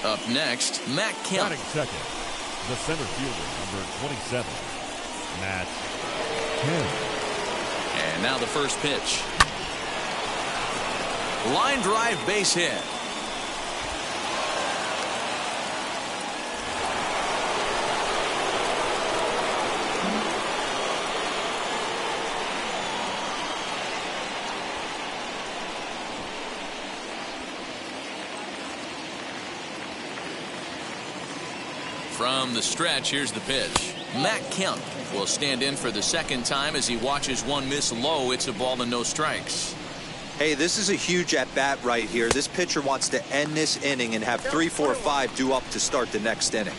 Up next, Matt Kemp. Batting second, the center fielder, number 27, Matt Kemp. And now the first pitch. Line drive, base hit. From the stretch, here's the pitch. Matt Kemp will stand in for the second time as he watches one miss low. It's a ball and no strikes. Hey, this is a huge at-bat right here. This pitcher wants to end this inning and have 3, 4, 5 due up to start the next inning.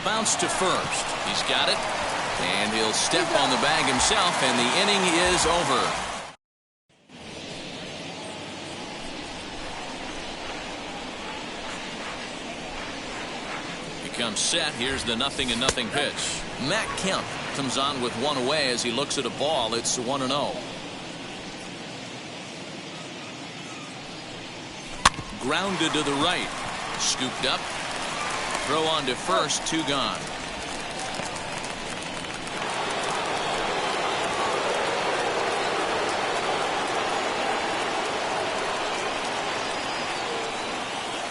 Bounce to first. He's got it. And he'll step on the bag himself, and the inning is over. Comes set. Here's the 0-0 pitch. Matt Kemp comes on with one away as he looks at a ball. It's 1-0. Grounded to the right. Scooped up. Throw on to first. 2 gone.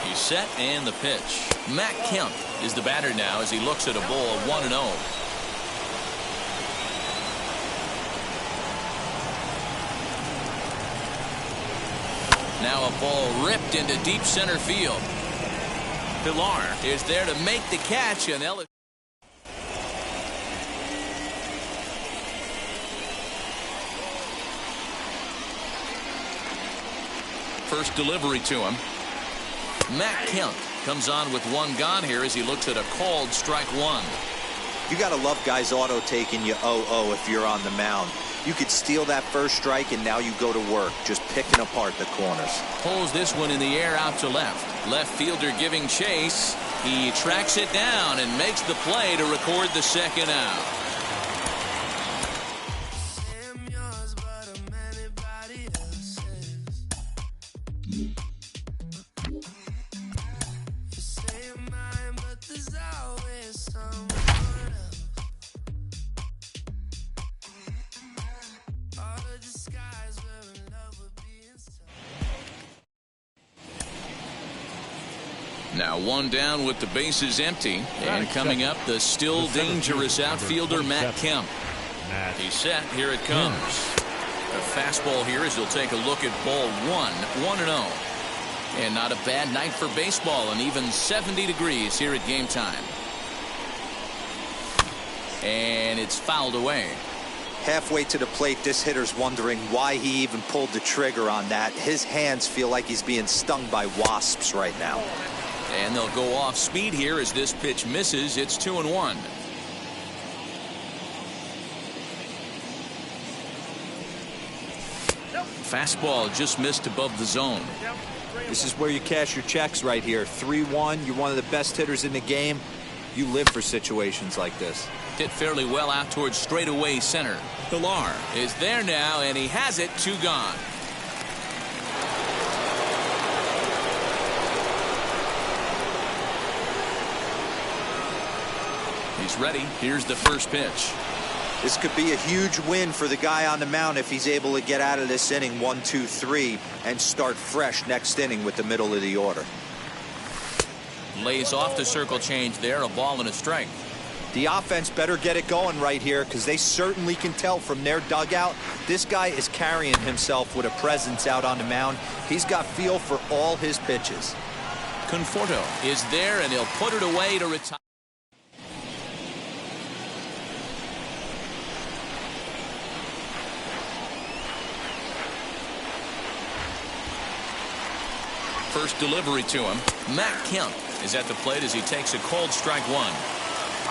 He's set and the pitch. Matt Kemp is the batter now as he looks at a ball 1-0. Now a ball ripped into deep center field. Pilar is there to make the catch, and Ellis. First delivery to him. Matt Kemp comes on with 1 gone here as he looks at a called strike 1. You got to love guys auto taking you 0-0 if you're on the mound. You could steal that first strike and now you go to work just picking apart the corners. Pulls this one in the air out to left. Left fielder giving chase. He tracks it down and makes the play to record the second out. Now 1 down with the bases empty. And coming up, the still dangerous outfielder Matt Kemp. He's set. Here it comes. A fastball here as he'll take a look at ball 1. 1-0. And not a bad night for baseball, and even 70 degrees here at game time. And it's fouled away. Halfway to the plate, this hitter's wondering why he even pulled the trigger on that. His hands feel like he's being stung by wasps right now. And they'll go off speed here as this pitch misses. It's 2-1. Fastball just missed above the zone. This is where you cash your checks right here. 3-1. You're one of the best hitters in the game. You live for situations like this. Hit fairly well out towards straightaway center. Pilar is there now, and he has it. 2 gone. He's ready. Here's the first pitch. This could be a huge win for the guy on the mound if he's able to get out of this inning 1, 2, 3 and start fresh next inning with the middle of the order. Lays off the circle change there. A ball and a strike. The offense better get it going right here because they certainly can tell from their dugout this guy is carrying himself with a presence out on the mound. He's got feel for all his pitches. Conforto is there, and he'll put it away to retire. First delivery to him. Matt Kemp is at the plate as he takes a called strike 1.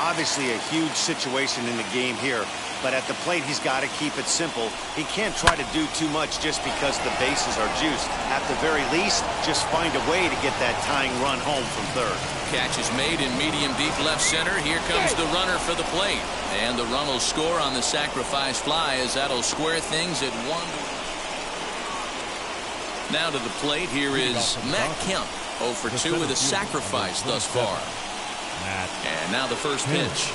Obviously a huge situation in the game here, but at the plate he's got to keep it simple. He can't try to do too much just because the bases are juiced. At the very least, just find a way to get that tying run home from third. Catch is made in medium deep left center. Here comes the runner for the plate, and the run will score on the sacrifice fly as that'll square things at 1. Now to the plate, here is Matt Kemp. 0 for 2 with a sacrifice thus far. And now the first pitch.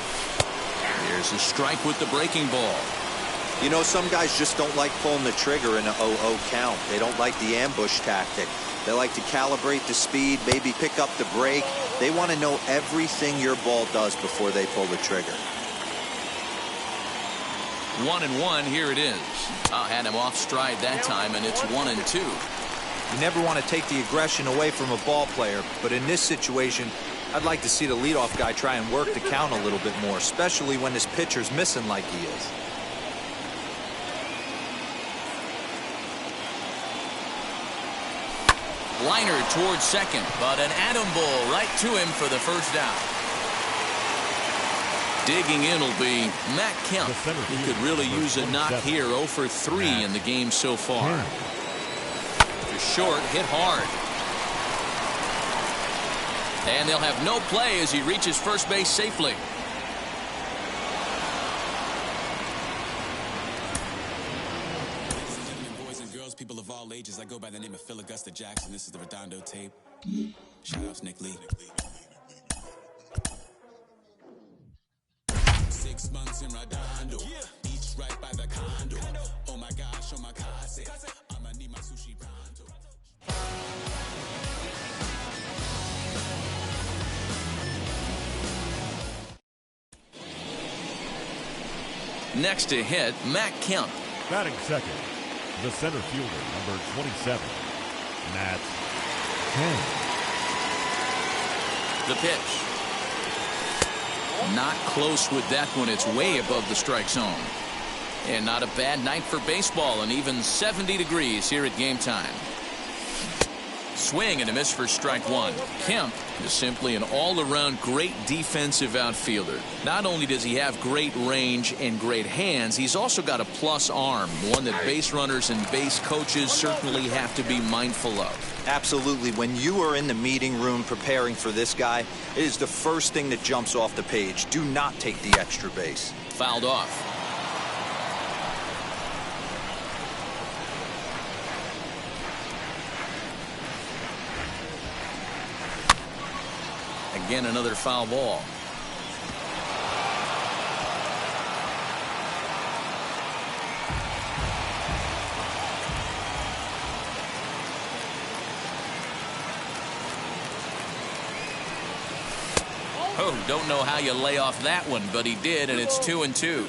Here's a strike with the breaking ball. You know, some guys just don't like pulling the trigger in an 0-0 count. They don't like the ambush tactic. They like to calibrate the speed, maybe pick up the break. They want to know everything your ball does before they pull the trigger. 1-1, here it is. Had him off stride that time, and it's 1-2. You never want to take the aggression away from a ball player, but in this situation, I'd like to see the leadoff guy try and work the count a little bit more, especially when this pitcher's missing like he is. Liner towards second, but an atom ball right to him for the first down. Digging in will be Matt Kemp. He could really use a knock here. 0 for 3 in the game so far. Just short, hit hard. And they'll have no play as he reaches first base safely. Boys and girls, people of all ages, I go by the name of Phil Augusta Jackson. This is the Redondo tape. Shout out to Nick Lee. 6 months in Redondo, beach right by the condo. Oh my gosh, oh my casa, I'ma need my sushi pronto. Next to hit, Matt Kemp. Batting second, the center fielder, number 27, Matt Kemp. The pitch. Not close with that one. It's way above the strike zone. And not a bad night for baseball, and even 70 degrees here at game time. Swing and a miss for strike one. Kemp is simply an all-around great defensive outfielder. Not only does he have great range and great hands, he's also got a plus arm, one that base runners and base coaches certainly have to be mindful of. Absolutely. When you are in the meeting room preparing for this guy, it is the first thing that jumps off the page. Do not take the extra base. Fouled off. Again, another foul ball. Oh, don't know how you lay off that one, but he did, and it's 2-2.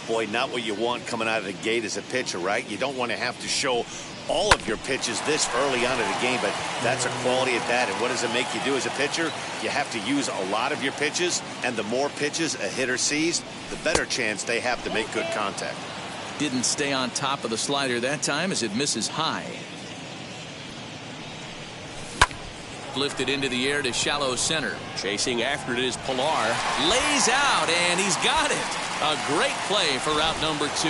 Boy, not what you want coming out of the gate as a pitcher, right? You don't want to have to show all of your pitches this early on in the game, but that's a quality at that. And what does it make you do as a pitcher? You have to use a lot of your pitches, and the more pitches a hitter sees, the better chance they have to make good contact. Didn't stay on top of the slider that time as it misses high. Lifted into the air to shallow center. Chasing after it is Pilar. Lays out, and he's got it. A great play for out number 2.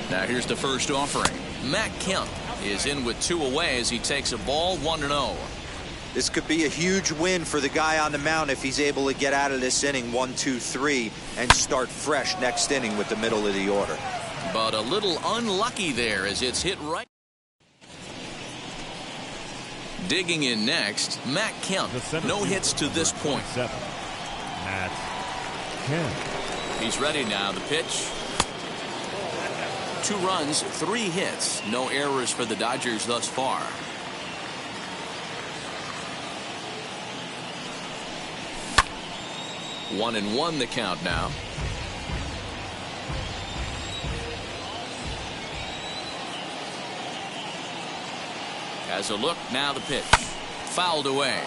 Now here's the first offering. Matt Kemp is in with 2 away as he takes a ball 1-0. This could be a huge win for the guy on the mound if he's able to get out of this inning 1-2-3 and start fresh next inning with the middle of the order. But a little unlucky there as it's hit right. Digging in next, Matt Kemp. No hits to this point. Matt Kemp. He's ready now. The pitch. 2 runs, 3 hits. No errors for the Dodgers thus far. One and one the count now. Has a look, now the pitch. Fouled away.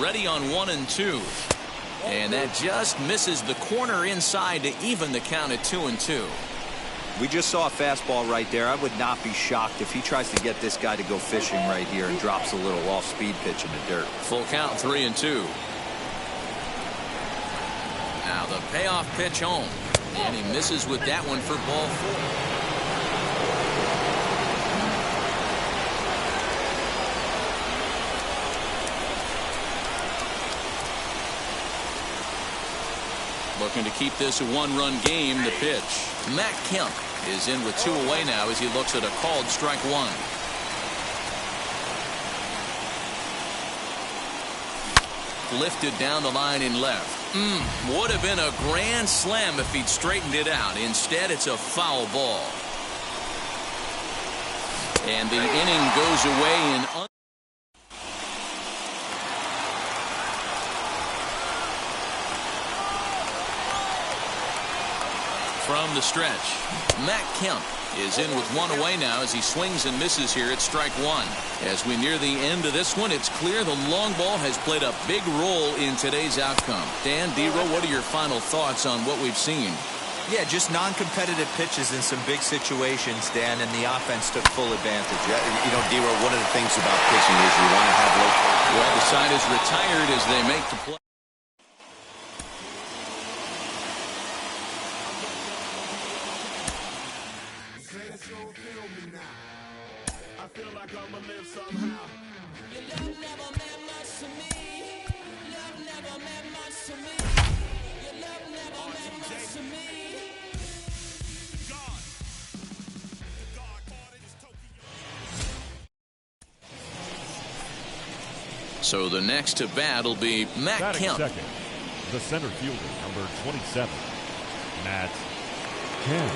Ready on 1 and 2. And that just misses the corner inside to even the count at 2-2. We just saw a fastball right there. I would not be shocked if he tries to get this guy to go fishing right here and drops a little off-speed pitch in the dirt. Full count, 3-2. Now the payoff pitch home. And he misses with that one for ball 4. Looking to keep this a one-run game. The pitch. Matt Kemp is in with 2 away now as he looks at a called strike 1. Lifted down the line in left. Would have been a grand slam if he'd straightened it out. Instead, it's a foul ball. And the inning goes away in from the stretch. Matt Kemp is in with 1 away now as he swings and misses here at strike 1. As we near the end of this one, it's clear the long ball has played a big role in today's outcome. Dan, D-Row, what are your final thoughts on what we've seen? Yeah, just non-competitive pitches in some big situations, Dan, and the offense took full advantage. You know, D-Row, one of the things about pitching is you want to have low. Well, the side is retired as they make the play. So the next to bat will be Matt Batting Kemp. second, the center fielder, number 27, Matt Kemp.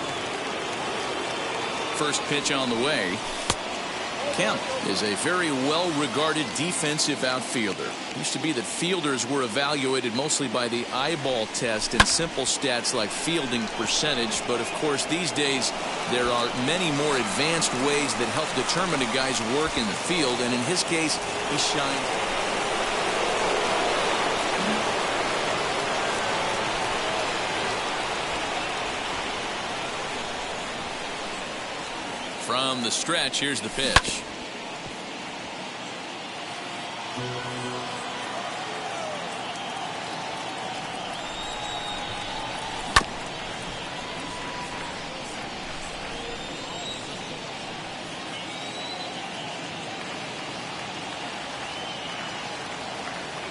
First pitch on the way. Kemp is a very well-regarded defensive outfielder. It used to be that fielders were evaluated mostly by the eyeball test and simple stats like fielding percentage. But of course, these days there are many more advanced ways that help determine a guy's work in the field. And in his case, he shined. From the stretch, here's the pitch.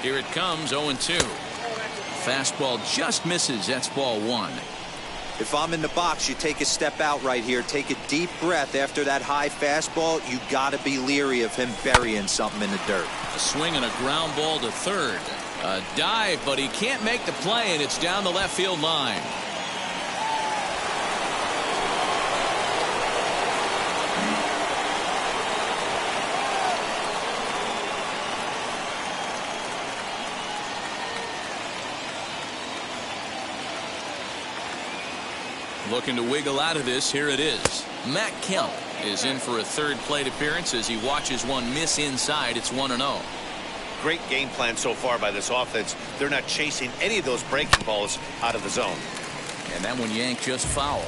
Here it comes, 0-2. Fastball just misses. That's ball 1. If I'm in the box, you take a step out right here. Take a deep breath after that high fastball. You got to be leery of him burying something in the dirt. A swing and a ground ball to third. A dive, but he can't make the play, and it's down the left field line. Looking to wiggle out of this. Here it is. Matt Kemp is in for a third plate appearance as he watches one miss inside. It's 1-0. Great game plan so far by this offense. They're not chasing any of those breaking balls out of the zone. And that one yanked just foul.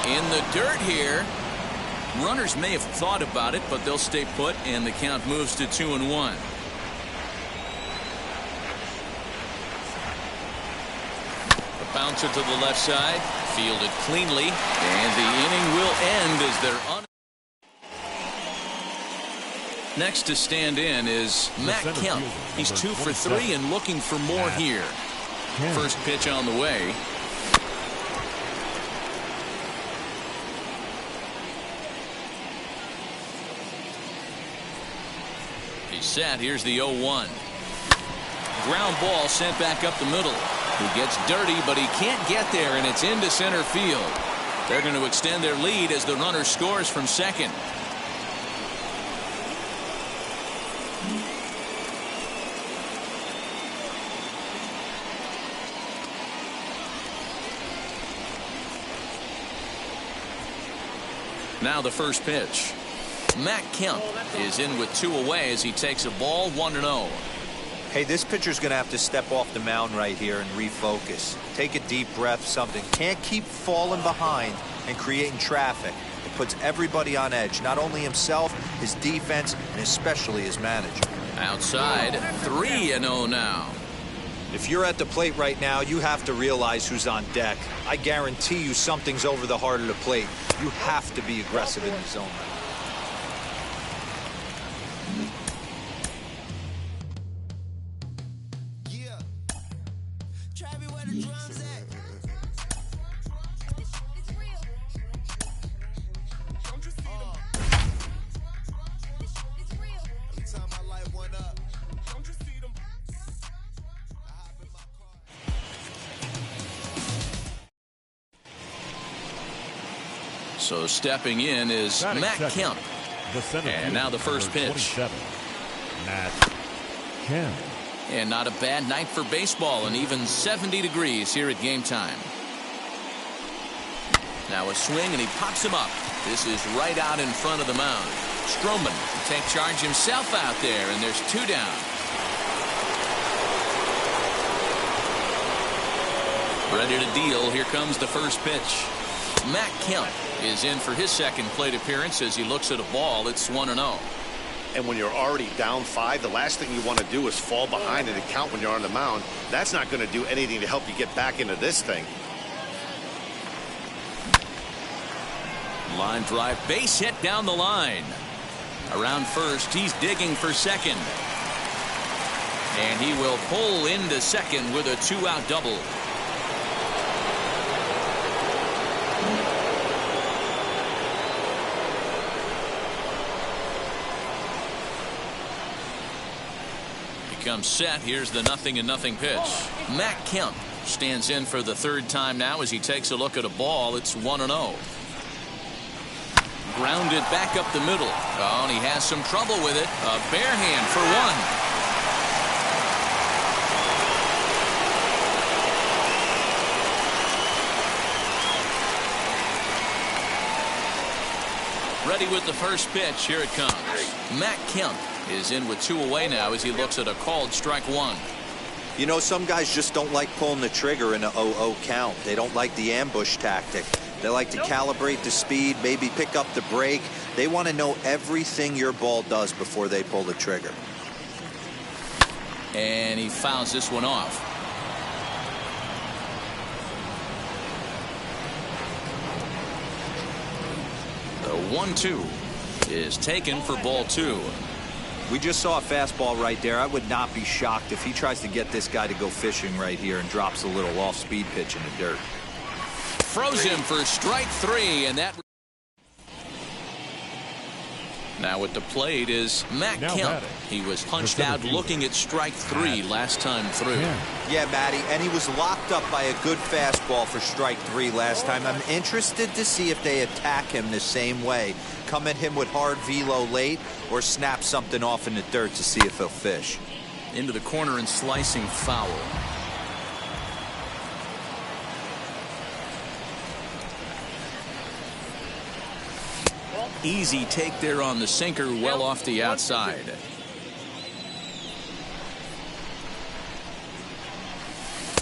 In the dirt here. Runners may have thought about it, but they'll stay put, and the count moves to 2-1. The bouncer to the left side, fielded cleanly, and the inning will end as they're Next to stand in is Matt Kemp. He's 2 for 3 and looking for more here. First pitch on the way. Set. Here's the 0-1. Ground ball sent back up the middle. He gets dirty, but he can't get there, and it's into center field. They're going to extend their lead as the runner scores from second. Now the first pitch. Matt Kemp is in with 2 away as he takes a ball. 1-0. Hey, this pitcher's going to have to step off the mound right here and refocus. Take a deep breath, something. Can't keep falling behind and creating traffic. It puts everybody on edge, not only himself, his defense, and especially his manager. Outside, 3-0 now. If you're at the plate right now, you have to realize who's on deck. I guarantee you something's over the heart of the plate. You have to be aggressive in the zone. So stepping in is Batting Matt second, Kemp. the center And fielder, now the first number pitch. 27, Matt Kemp. And not a bad night for baseball, and even 70 degrees here at game time. Now a swing, and he pops him up. This is right out in front of the mound. Stroman will take charge himself out there, and there's 2 down. Ready to deal. Here comes the first pitch. Matt Kemp is in for his second plate appearance as he looks at a ball. It's 1-0. And when you're already down 5, the last thing you want to do is fall behind in the count when you're on the mound. That's not going to do anything to help you get back into this thing. Line drive, base hit down the line. Around first, he's digging for second. And he will pull into second with a 2-out double. Comes set. Here's the 0-0 pitch. Matt Kemp stands in for the third time now as he takes a look at a ball. It's 1-0. Grounded back up the middle. Oh, and he has some trouble with it. A bare hand for 1. Ready with the first pitch. Here it comes. Matt Kemp is in with 2 away now as he looks at a called strike 1. You know, some guys just don't like pulling the trigger in a 0-0 count. They don't like the ambush tactic. They like to calibrate the speed, maybe pick up the brake. They want to know everything your ball does before they pull the trigger. And he fouls this one off. The 1-2 is taken for ball 2. We just saw a fastball right there. I would not be shocked if he tries to get this guy to go fishing right here and drops a little off-speed pitch in the dirt. Froze him for strike 3, and that. Now at the plate is Matt Now Kemp. batting, He was punched out looking at strike 3 last time through. Yeah, Matty, and he was locked up by a good fastball for strike 3 last time. I'm interested to see if they attack him the same way. Come at him with hard velo late or snap something off in the dirt to see if he'll fish. Into the corner and slicing foul. Easy take there on the sinker, well off the outside.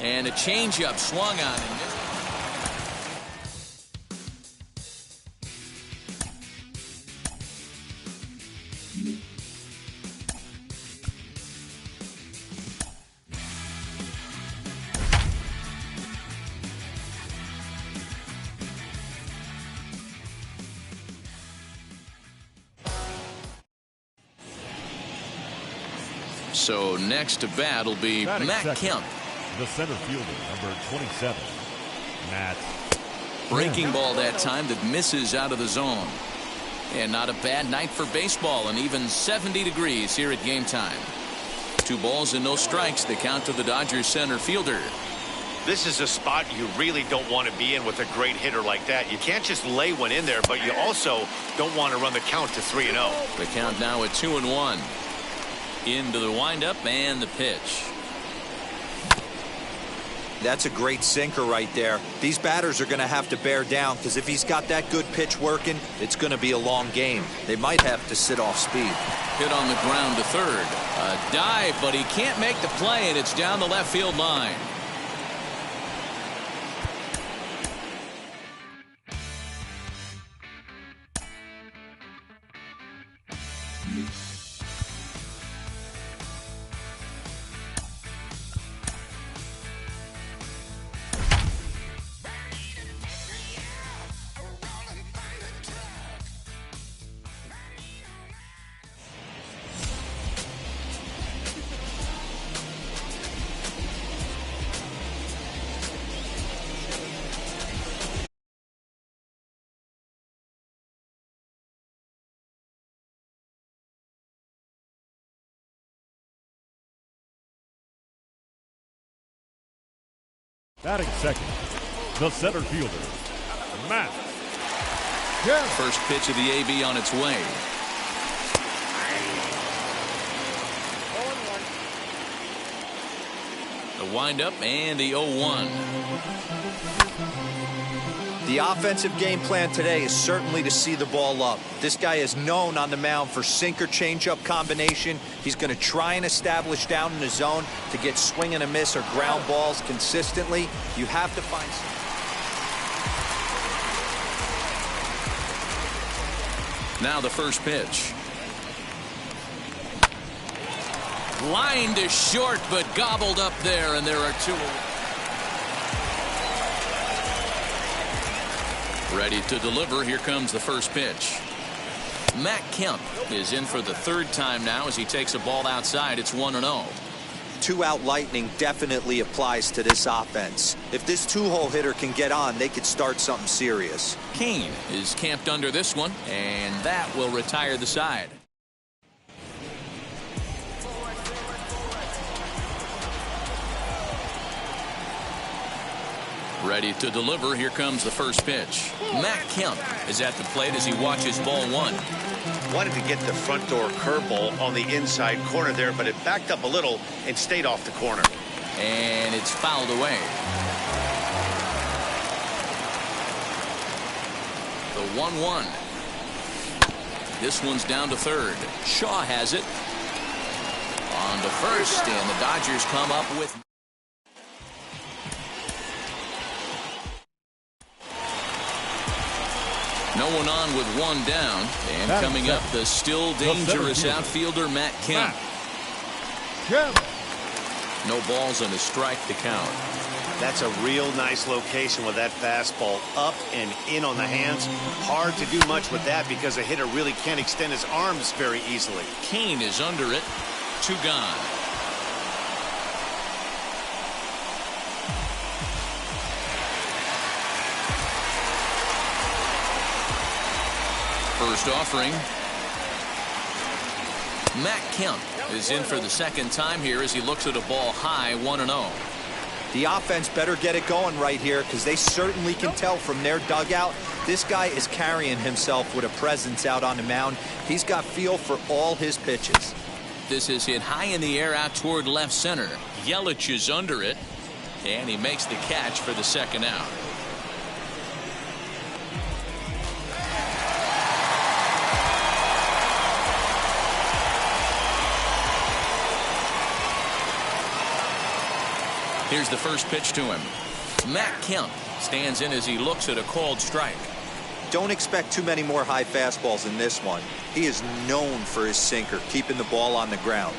And a changeup swung on and missed. So next to bat will be Batting Matt second, Kemp. the center fielder, number 27, Matt Breaking ball that time that misses out of the zone. And not a bad night for baseball, and even 70 degrees here at game time. 2 balls and no strikes. The count to the Dodgers center fielder. This is a spot you really don't want to be in with a great hitter like that. You can't just lay one in there, but you also don't want to run the count to 3-0. The count now at 2-1. Into the windup and the pitch. That's a great sinker right there. These batters are going to have to bear down because if he's got that good pitch working, it's going to be a long game. They might have to sit off speed. Hit on the ground to third. A dive, but he can't make the play, and it's down the left field line. Batting second, the center fielder, Matt First pitch of the AB on its way. The windup and the 0-1. The offensive game plan today is certainly to see the ball up. This guy is known on the mound for sinker changeup combination. He's going to try and establish down in the zone to get swing and a miss or ground balls consistently. You have to find Now the first pitch. Line to short, but gobbled up there, and there are two. Ready to deliver. Here comes the first pitch. Matt Kemp is in for the third time now as he takes a ball outside. It's 1-0. Two-out lightning definitely applies to this offense. If this two-hole hitter can get on, they could start something serious. Kane is camped under this one, and that will retire the side. Ready to deliver. Here comes the first pitch. Matt Kemp is at the plate as he watches ball one. Wanted to get the front door curveball on the inside corner there, but it backed up a little and stayed off the corner. And it's fouled away. The 1-1. This one's down to third. Shaw has it. On to first, and the Dodgers come up with. No one on with one down. And coming up, the still dangerous outfielder, Matt Kemp. No balls and a strike to count. That's a real nice location with that fastball up and in on the hands. Hard to do much with that because a hitter really can't extend his arms very easily. Kane is under it. 2 gone. First offering. Matt Kemp is in for the second time here as he looks at a ball high. 1-0. The offense better get it going right here because they certainly can tell from their dugout this guy is carrying himself with a presence out on the mound. He's got feel for all his pitches. This is hit high in the air out toward left center. Yelich is under it, and he makes the catch for the second out. Here's the first pitch to him. Matt Kemp stands in as he looks at a called strike. Don't expect too many more high fastballs in this one. He is known for his sinker, keeping the ball on the ground.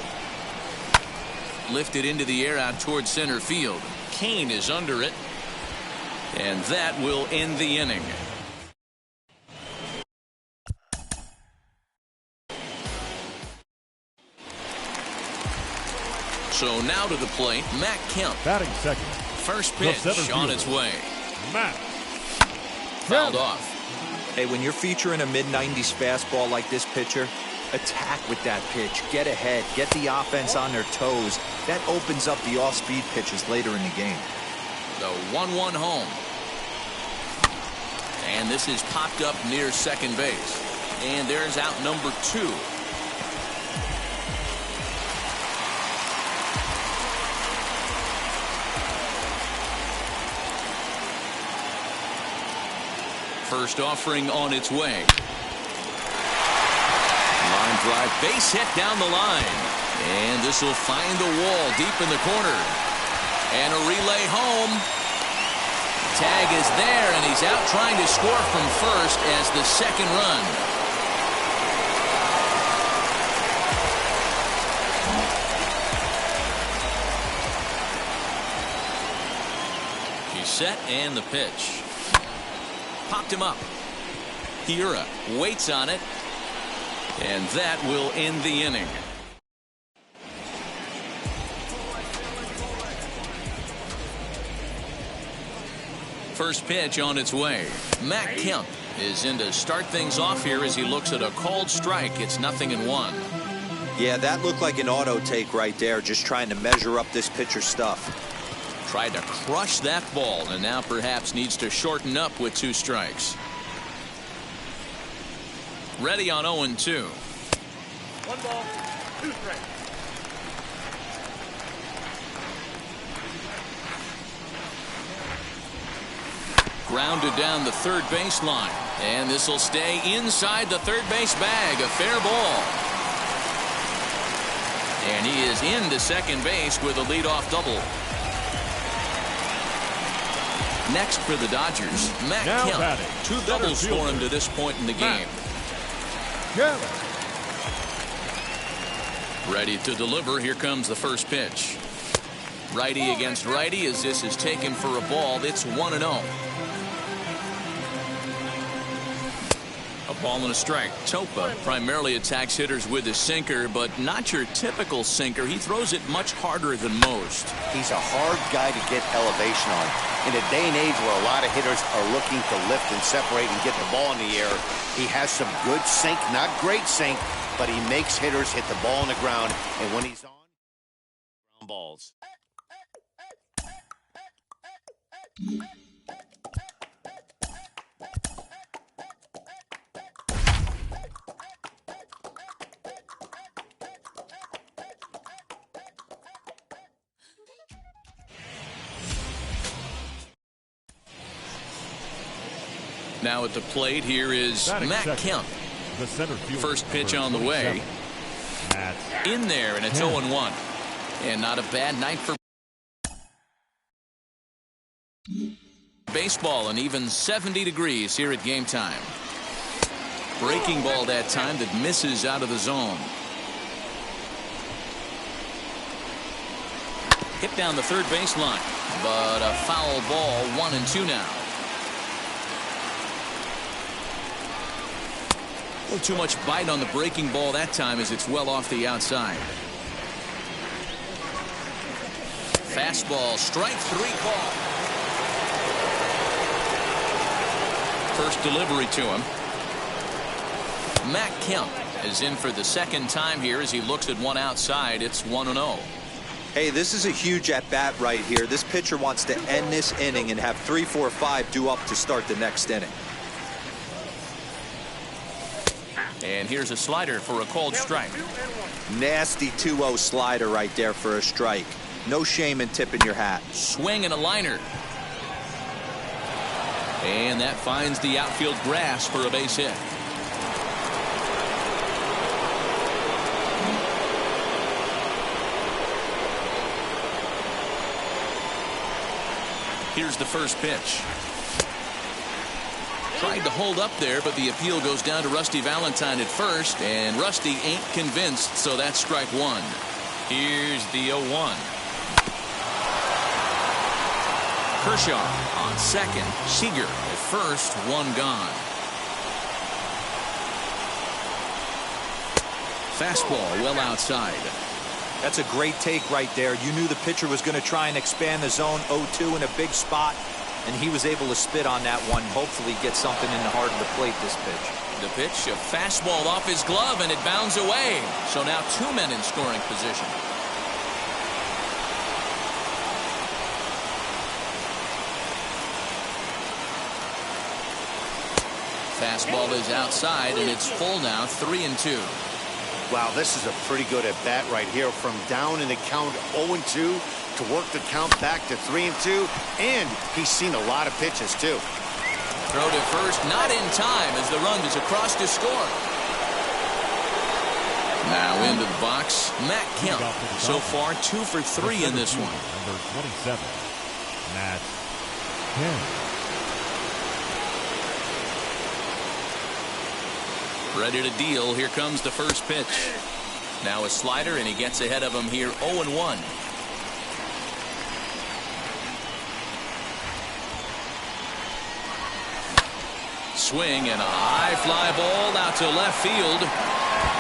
Lifted into the air out toward center field. Kane is under it, and that will end the inning. So now to the plate, Matt Kemp. Batting second. First pitch on its way. Matt Fouled off. Hey, when you're featuring a mid-90s fastball like this pitcher, attack with that pitch. Get ahead. Get the offense on their toes. That opens up the off-speed pitches later in the game. The 1-1 home. And this is popped up near second base. And there's out number 2. First offering on its way. Line drive, base hit down the line. And this will find the wall deep in the corner. And a relay home. Tag is there, and he's out trying to score from first as the second run. He's set, and the pitch. Popped him up. Hiura waits on it, and that will end the inning. First pitch on its way. Matt Kemp is in to start things off here as he looks at a called strike. It's 0-1. Yeah, that looked like an auto take right there, just trying to measure up this pitcher's stuff. Tried to crush that ball, and now perhaps needs to shorten up with 2 strikes. Ready on 0-2. 1 ball, 2 strikes. Grounded down the third baseline. And this will stay inside the third base bag. A fair ball. And he is into second base with a leadoff double. Next for the Dodgers, Matt Kemp. 2 doubles for him to this point in the game. Ready to deliver. Here comes the first pitch. Righty against righty as this is taken for a ball. It's 1-0. A ball and a strike. Topa primarily attacks hitters with his sinker, but not your typical sinker. He throws it much harder than most. He's a hard guy to get elevation on. In a day and age where a lot of hitters are looking to lift and separate and get the ball in the air, he has some good sink, not great sink, but he makes hitters hit the ball on the ground. And when he's on, ground balls. Now at the plate, here is Matt Kemp. The center fielder, first pitch on the way. In there, and it's 0-1. And not a bad night for baseball, and even 70 degrees here at game time. Breaking ball that time that misses out of the zone. Hit down the third baseline, but a foul ball. 1-2 now. A little too much bite on the breaking ball that time as it's well off the outside. Fastball, strike 3 call. First delivery to him. Matt Kemp is in for the second time here as he looks at one outside. It's 1-0. Hey, this is a huge at-bat right here. This pitcher wants to end this inning and have 3, 4, 5 due up to start the next inning. And here's a slider for a called strike. Nasty 2-0 slider right there for a strike. No shame in tipping your hat. Swing and a liner. And that finds the outfield grass for a base hit. Here's the first pitch. Tried to hold up there, but the appeal goes down to Rusty Valentine at first, and Rusty ain't convinced, so that's strike 1. Here's the 0-1. Kershaw on second. Seager at first. 1 gone. Fastball well outside. That's a great take right there. You knew the pitcher was going to try and expand the zone. 0-2 in a big spot, and he was able to spit on that one. Hopefully get something in the heart of the plate this pitch. The pitch, a fastball off his glove, and it bounds away. So now 2 men in scoring position. Fastball is outside, and it's full now. 3-2. Wow, this is a pretty good at bat right here. From down in the count 0-2 to work the count back to 3-2, and he's seen a lot of pitches too. Throw to first, not in time as the run is across to score. Now into the box, Matt Kemp. So far 2 for 3 in this one. Number 27, Matt Kemp. Ready to deal. Here comes the first pitch. Now a slider, and he gets ahead of him here. 0-1. Swing and a high fly ball out to left field.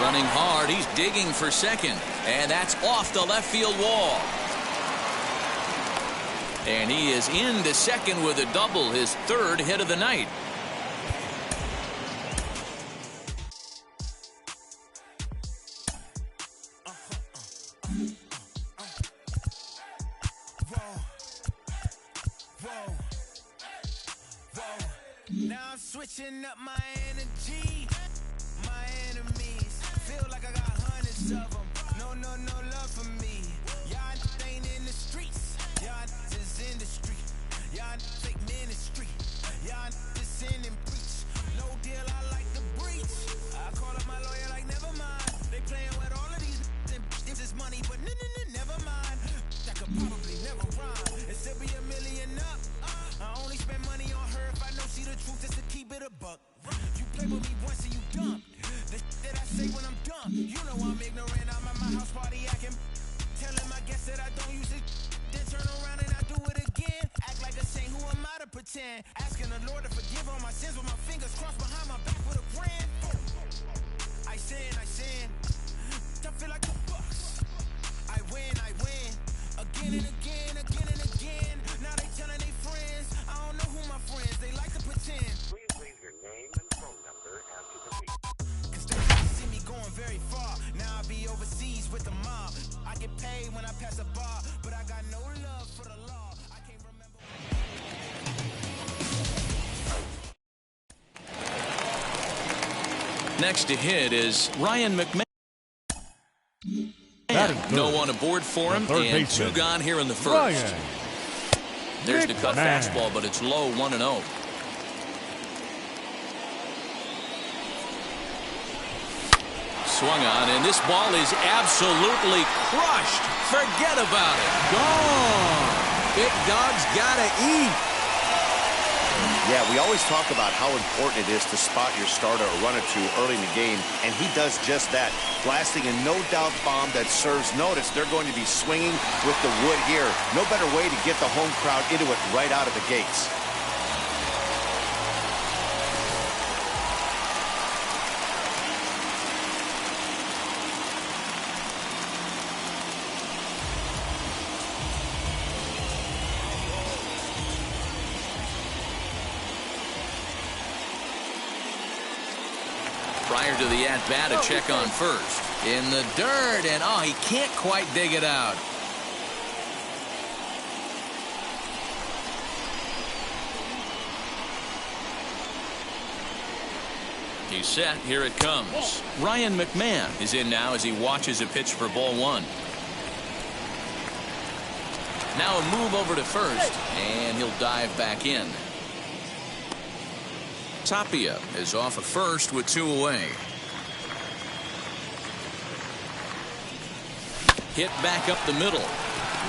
Running hard. He's digging for second. And that's off the left field wall. And he is into second with a double. His 3rd hit of the night. Now I'm switching up my energy. My feel like I got hundreds of them. No love for me. Y'all ain't in the streets. Y'all is in the street. Y'all take ministry. Y'all just sin and preach. No deal, I like the breach. I call up my lawyer like, never mind. They playing with all of these and this is money, but never mind. That could probably never rhyme. It still be $1 million up. I only spend money on her if I know she the truth, just to keep it a buck. You play with me once and you dumb. The that I say when I'm done. You know I'm ignorant. I'm at my house party acting. Telling my guests that I don't use it. Then turn around and I do it again. Act like a saint, who am I to pretend? Asking the Lord to forgive all my sins with my fingers crossed behind my back with a brand. I sin. I feel like a Bucks. I win. Again and again. Now they telling their friends. I don't know who my friends. They like to pretend. Please leave your name and phone number after the beep. Cause they see me going very far. Now I be overseas with the mob. I get paid when I pass a bar, but I got no love for the law. I can't remember. Next to hit is Ryan McMahon. Batting No third. one aboard for him, The third and 2 baseman, gone here in the first. Ryan There's the cut McMahon. fastball, but it's low, 1-0. Swung on, and this ball is absolutely crushed. Forget about it. Gone. Big Dog's gotta eat. Yeah, we always talk about how important it is to spot your starter or run or two early in the game, and he does just that, blasting a no-doubt bomb that serves notice. They're going to be swinging with the wood here. No better way to get the home crowd into it right out of the gates. Prior to the at-bat, a check on first. In the dirt, and he can't quite dig it out. He's set. Here it comes. Ryan McMahon is in now as he watches a pitch for ball 1. Now a move over to first, and he'll dive back in. Tapia is off at first with 2 away. Hit back up the middle.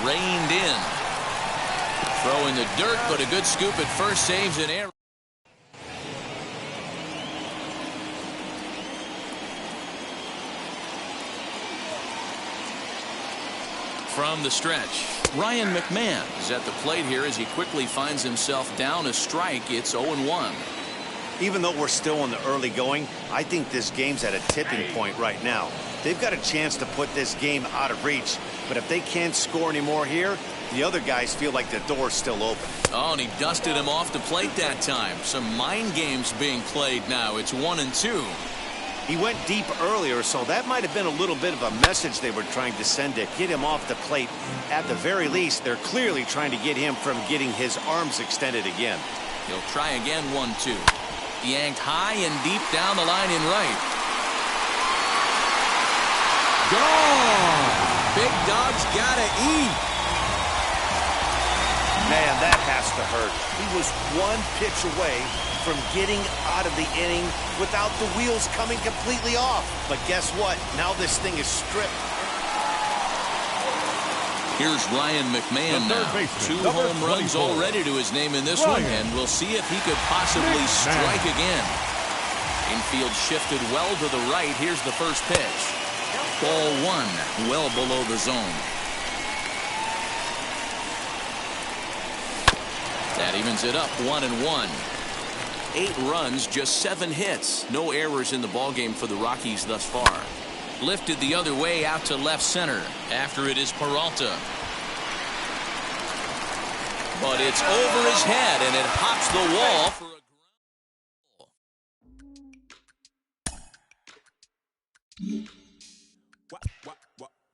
Reined in. Throw in the dirt, but a good scoop at first saves an error. From the stretch, Ryan McMahon is at the plate here as he quickly finds himself down a strike. It's 0-1. Even though we're still in the early going, I think this game's at a tipping point right now. They've got a chance to put this game out of reach, but if they can't score anymore here, the other guys feel like the door's still open. And he dusted him off the plate that time. Some mind games being played now. It's 1-2. He went deep earlier, so that might have been a little bit of a message they were trying to send to get him off the plate. At the very least, they're clearly trying to get him from getting his arms extended again. He'll try again, 1-2. Yanked high and deep down the line in right. Gone! Big Dog's gotta eat. Man, that has to hurt. He was 1 pitch away from getting out of the inning without the wheels coming completely off. But guess what? Now this thing is stripped. Here's Ryan McMahon The third now. baseman, 2 number home runs 24. already to his name in this Ryan one, and we'll see if he could possibly McMahon. strike again. Infield shifted well to the right. Here's the first pitch. Ball 1, well below the zone. That evens it up, 1-1. 8 runs, just 7 hits. No errors in the ballgame for the Rockies thus far. Lifted the other way out to left center. After it is Peralta. But it's over his head, and it hops the wall for a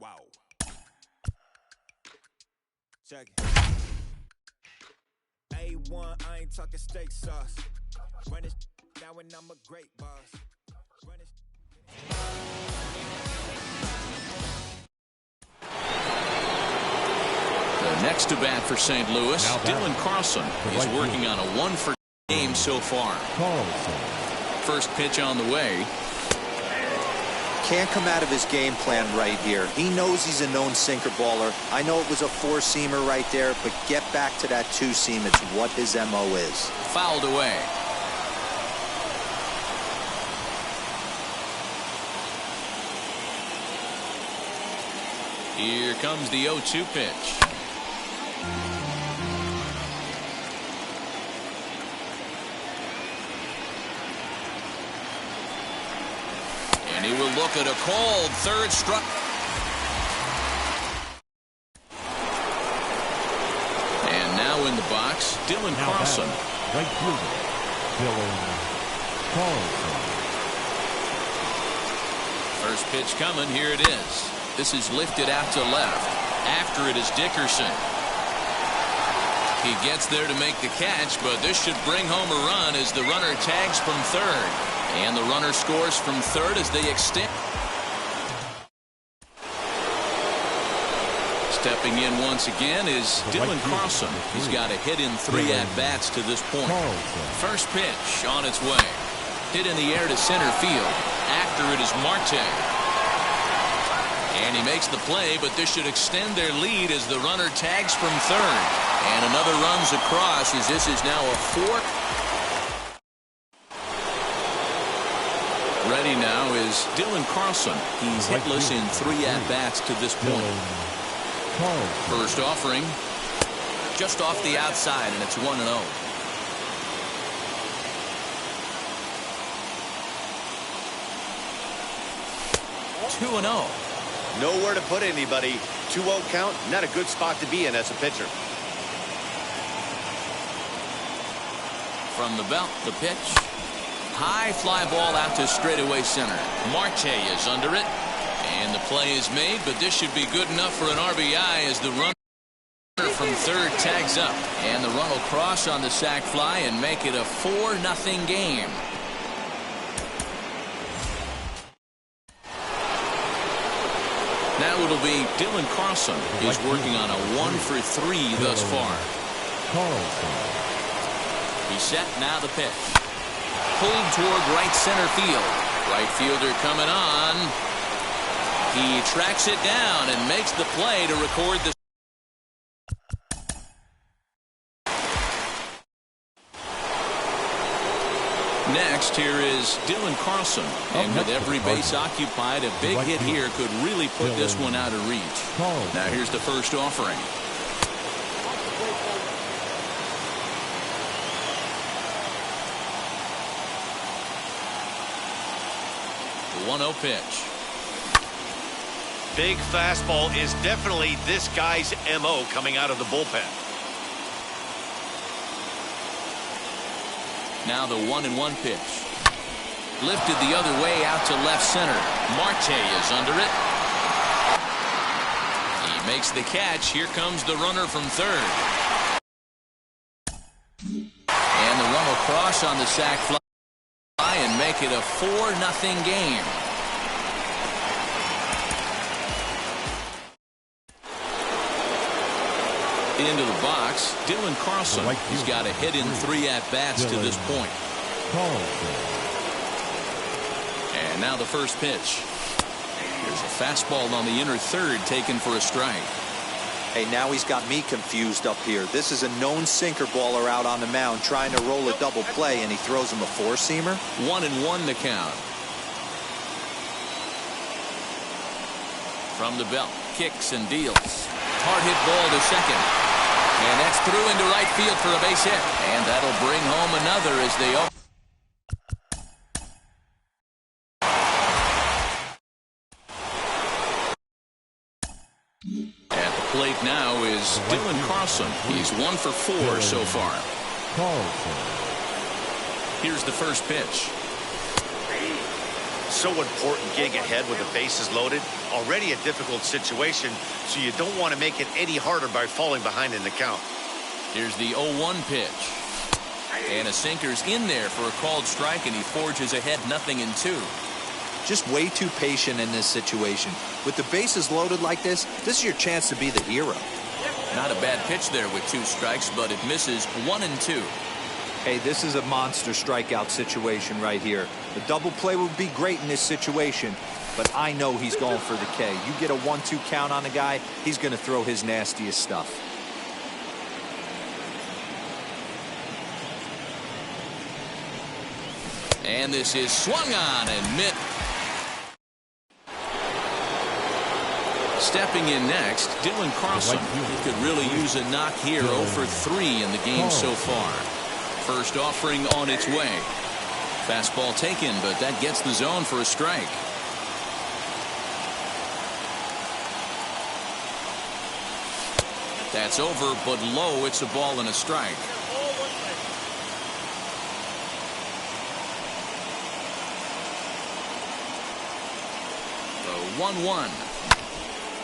Wow. Check it. A1, I ain't talking steak sauce. Run it now and I'm a great boss. Run it. Next to bat for St. Louis, Now batting. Dylan Carlson. He's right working field. on a 1-for game so far. Carlson. First pitch on the way. Can't come out of his game plan right here. He knows he's a known sinker baller. I know it was a 4-seamer right there, but get back to that 2-seam. It's what his MO is. Fouled away. Here comes the 0-2 pitch. And he will look at a cold third strike. And now in the box, Dylan Now Carlson. batting. Right fielder. Dylan Carlson. First pitch coming. Here it is. This is lifted out to left. After it is Dickerson. He gets there to make the catch, but this should bring home a run as the runner tags from third. And the runner scores from third as they extend. Stepping in once again is Dylan Carlson. He's got a hit in 3 at-bats to this point. First pitch on its way. Hit in the air to center field. After it is Marte. And he makes the play, but this should extend their lead as the runner tags from third. And another runs across as this is now a 4. Ready now is Dylan Carlson. He's hitless in 3 at-bats to this point. First offering just off the outside, and it's 1-0. Two and 0. Nowhere to put anybody. 2-0 count, not a good spot to be in as a pitcher. From the belt, the pitch. High fly ball out to straightaway center. Marte is under it. And the play is made, but this should be good enough for an RBI as the runner from third tags up. And the run will cross on the sac fly and make it a 4-0 game. Now it'll be Dylan Carlson. He's working on a 1-for-3 thus far. He's set, now the pitch. Pulled toward right center field. Right fielder coming on. He tracks it down and makes the play to record the. Next, here is Dylan Carlson. And with every base occupied, a big hit here could really put this one out of reach. Now here's the first offering. The 1-0 pitch. Big fastball is definitely this guy's MO coming out of the bullpen. Now the 1-1 pitch. Lifted the other way out to left center. Marte is under it. He makes the catch. Here comes the runner from third. And the run will cross on the sac fly and make it a 4-0 game. Into the box, Dylan Carlson. He's got a hit in 3 at-bats to this point. And now the first pitch. There's a fastball on the inner third taken for a strike. Hey, now he's got me confused up here. This is a known sinker baller out on the mound trying to roll a double play, and he throws him a 4-seamer. 1-1 the count. From the belt, kicks and deals. Hard hit ball to second. And that's through into right field for a base hit. And that'll bring home another as they open. At the plate now is Dylan Carlson. He's 1-for-4 so far. Here's the first pitch. So important gig ahead with the bases loaded. Already a difficult situation, so you don't want to make it any harder by falling behind in the count. Here's the 0-1 pitch. And a sinker's in there for a called strike, and he forges ahead 0-2. Just way too patient in this situation. With the bases loaded like this is your chance to be the hero. Not a bad pitch there with 2 strikes, but it misses 1 and 2. Hey, this is a monster strikeout situation right here. The double play would be great in this situation, but I know he's going for the K. You get a 1-2 count on the guy, he's going to throw his nastiest stuff. And this is swung on and missed. Stepping in next, Dylan Carlson. He could really use a knock here. 0 for 3 in the game so far. First offering on its way. Fastball taken, but that gets the zone for a strike. That's over, but low. It's a ball and a strike. The 1-1.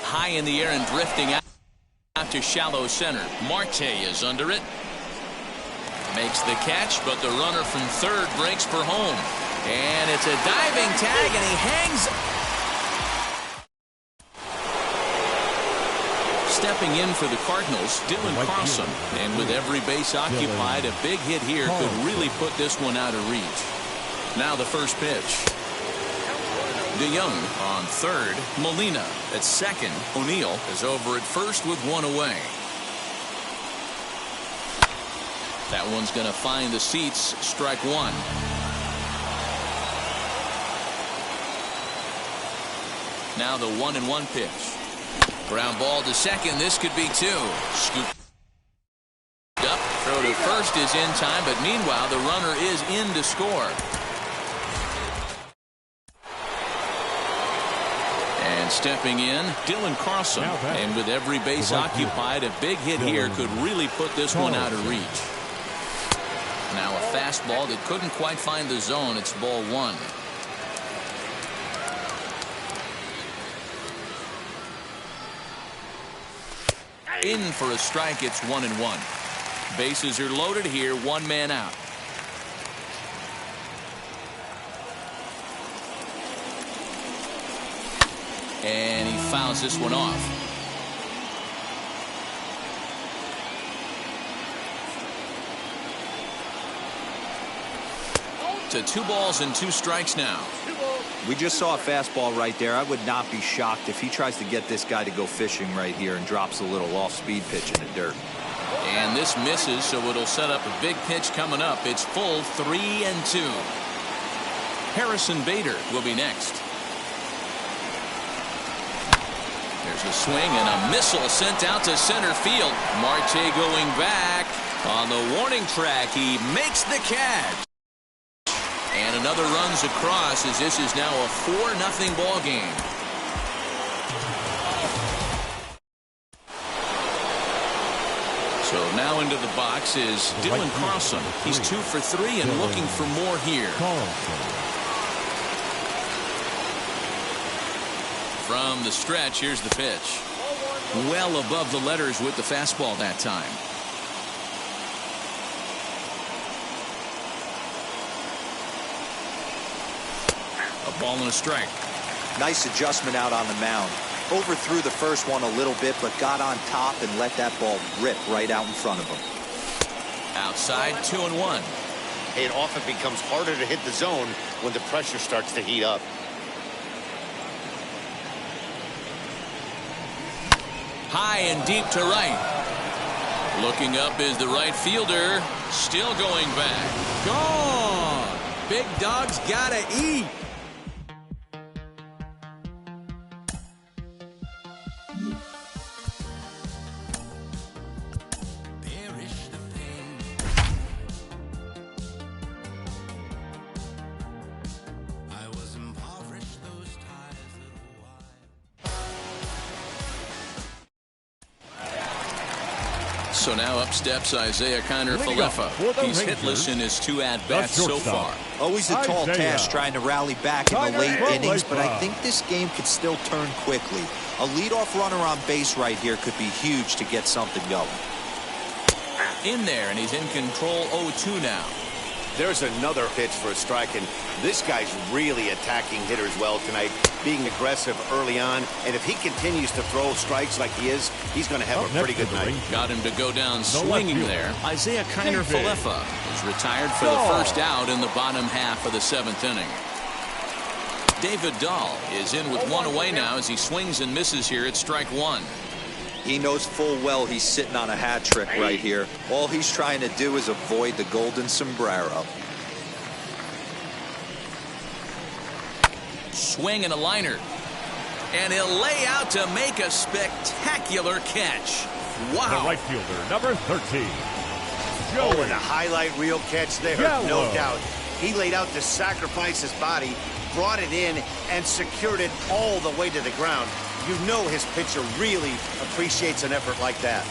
High in the air and drifting out to shallow center. Marte is under it. Makes the catch, but the runner from third breaks for home. And it's a diving tag, and he hangs. Stepping in for the Cardinals, Dylan Carlson. And with every base occupied, a big hit here could really put this one out of reach. Now the first pitch. DeYoung on third. Molina at second. O'Neill is over at first with 1 away. That one's going to find the seats. Strike 1. Now the 1-1 pitch. Ground ball to second. This could be 2. Scoop up. Throw to first is in time, but meanwhile the runner is in to score. And stepping in, Dylan Carlson. And with every base occupied, a big hit here could really put this one out of reach. Now a fastball that couldn't quite find the zone. It's ball 1. In for a strike. It's 1-1. Bases are loaded here. 1 man out. And he fouls this one off. To 2 balls and 2 strikes now. We just saw a fastball right there. I would not be shocked if he tries to get this guy to go fishing right here and drops a little off-speed pitch in the dirt. And this misses, so it'll set up a big pitch coming up. It's full 3-2. Harrison Bader will be next. There's a swing and a missile sent out to center field. Marte going back on the warning track. He makes the catch. And another runs across as this is now a 4-0 ball game. So now into the box is Dylan Carlson. He's 2 for 3 and looking for more here. From the stretch, here's the pitch. Well above the letters with the fastball that time. A ball and a strike. Nice adjustment out on the mound. Overthrew the first one a little bit, but got on top and let that ball rip right out in front of him. Outside, 2-1. It often becomes harder to hit the zone when the pressure starts to heat up. High and deep to right. Looking up is the right fielder. Still going back. Gone. Big dog's gotta eat. So now up steps Isaiah Kiner-Falefa. He's hitless in his 2 at-bats so far. Always a tall task trying to rally back in the late innings, but I think this game could still turn quickly. A leadoff runner on base right here could be huge to get something going. In there, and he's in control. 0-2 now. There's another pitch for a strike, and this guy's really attacking hitters well tonight, being aggressive early on. And if he continues to throw strikes like he is, he's going to have a pretty good night. Got him to go down swinging there. Isaiah Kiner-Falefa is retired for the first out in the bottom half of the 7th inning. David Dahl is in with one away now as he swings and misses here at strike one. He knows full well he's sitting on a hat trick right here. All he's trying to do is avoid the golden sombrero. Swing and a liner. And he'll lay out to make a spectacular catch. Wow. The right fielder, number 13. Oh, Joey and a highlight reel catch there, Gallo. no doubt. He laid out to sacrifice his body, brought it in, and secured it all the way to the ground. You know his pitcher really appreciates an effort like that.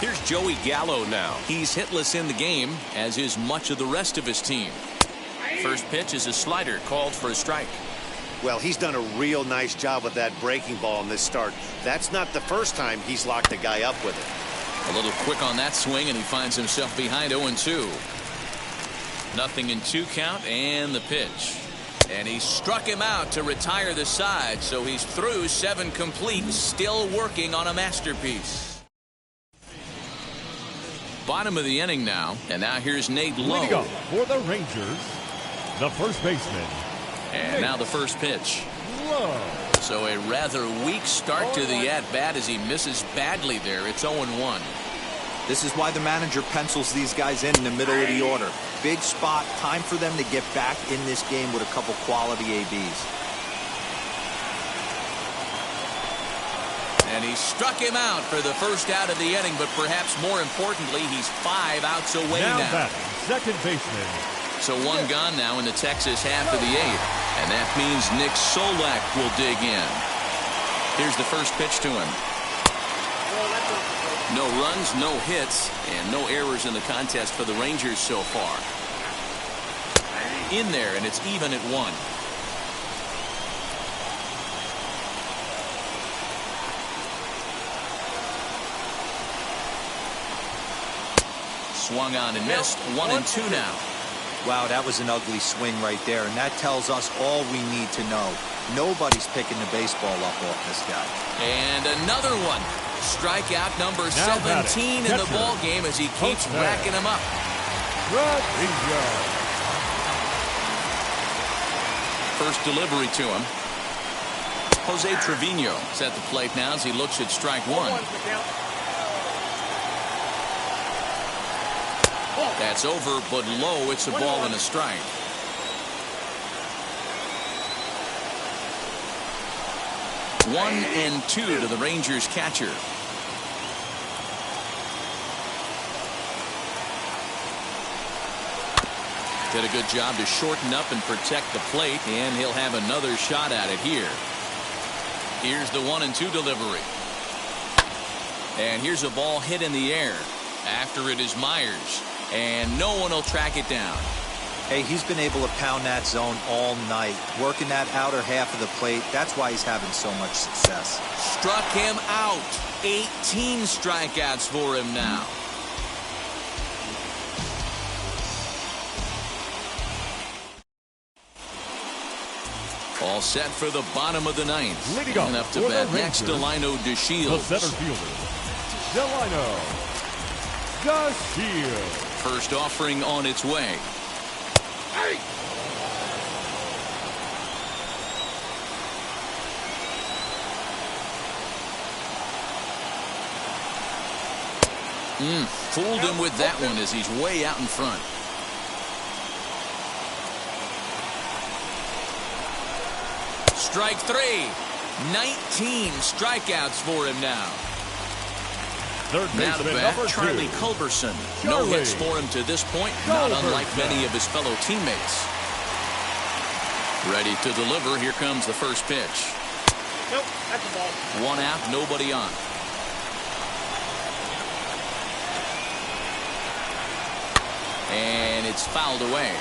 Here's Joey Gallo now. He's hitless in the game, as is much of the rest of his team. First pitch is a slider called for a strike. Well, he's done a real nice job with that breaking ball in this start. That's not the first time he's locked a guy up with it. A little quick on that swing, and he finds himself behind 0-2. Nothing in 2 count, and the pitch. And he struck him out to retire the side, so he's through 7 complete, still working on a masterpiece. Bottom of the inning now, and now here's Nate Lowe. leading up for the Rangers, the first baseman. And now the first pitch. Lowe. So a rather weak start to the at-bat as he misses badly there. It's 0-1. This is why the manager pencils these guys in the middle of the order. Big spot, time for them to get back in this game with a couple quality ABs. And he struck him out for the first out of the inning, but perhaps more importantly, he's 5 outs away Now now. batting, second baseman. So 1 gone now in the Texas half of the 8th. And that means Nick Solak will dig in. Here's the first pitch to him. No runs, no hits, and no errors in the contest for the Rangers so far. In there, and it's even at 1. Swung on and missed. 1-2 now. Wow, that was an ugly swing right there, and that tells us all we need to know. Nobody's picking the baseball up off this guy. And another one. Strikeout number Now 17 in the catcher, ball game as he keeps Jose racking them up. Trevino. First delivery to him. Jose Trevino is at the plate now as he looks at strike 1. That's over, but low. It's a ball and a strike. 1-2 to the Rangers catcher. Did a good job to shorten up and protect the plate, and he'll have another shot at it here. Here's the 1-2 delivery. And here's a ball hit in the air. After it is Myers, and no one will track it down. Hey, he's been able to pound that zone all night, working that outer half of the plate. That's why he's having so much success. Struck him out. 18 strikeouts for him now. All set for the bottom of the 9th. Leading up And up to for bat the next, Rangers, Delino The DeShields. center fielder, Delino DeShields. First offering on its way. Fooled him with that one as he's way out in front. Strike 3. 19 strikeouts for him now. Third Now to baseman, bat, number 2. Charlie Culberson. No Charlie hits for him to this point, not unlike many of his fellow teammates. Ready to deliver. Here comes the first pitch. Nope, that's a ball. 1 out, nobody on. And it's fouled away.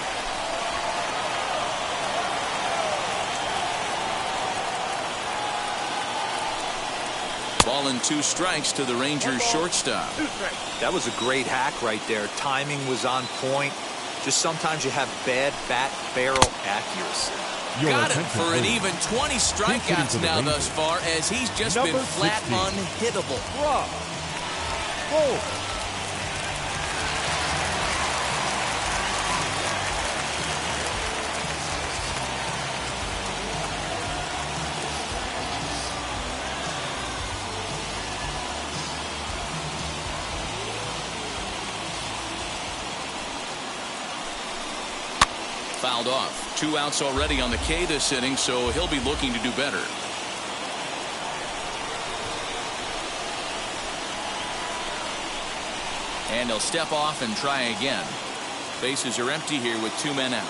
Ball and 2 strikes to the Rangers shortstop. That was a great hack right there. Timing was on point. Just sometimes you have bad bat barrel accuracy. Got him for an even 20 strikeouts now thus far, as he's just been flat unhittable. Rob. Goal. Fouled off. 2 outs already on the K this inning, so he'll be looking to do better. And he'll step off and try again. Bases are empty here with 2 men out.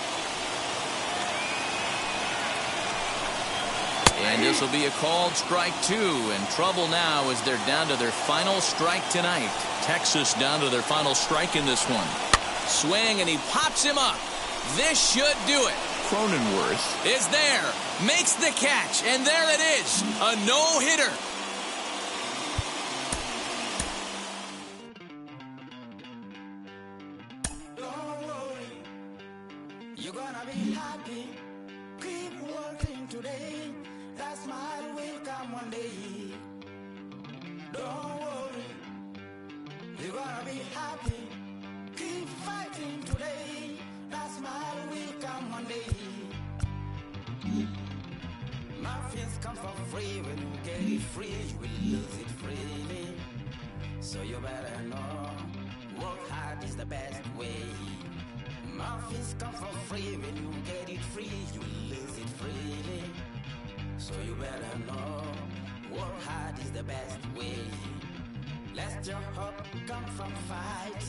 And this will be a called strike 2, and trouble now as they're down to their final strike tonight. Texas down to their final strike in this one. Swing, and he pops him up. This should do it. Cronenworth is there, makes the catch, and there it is, a no-hitter. Don't worry, you're gonna be happy. Keep working today. That smile will come one day. Don't worry, you're gonna be happy. Keep fighting today. That smile will come one day. Muffins come for free. When you get it free, you will lose it freely. So you better know, work hard is the best way. Muffins come for free. When you get it free, you will lose it freely. So you better know, work hard is the best way. Let your hope come from fight.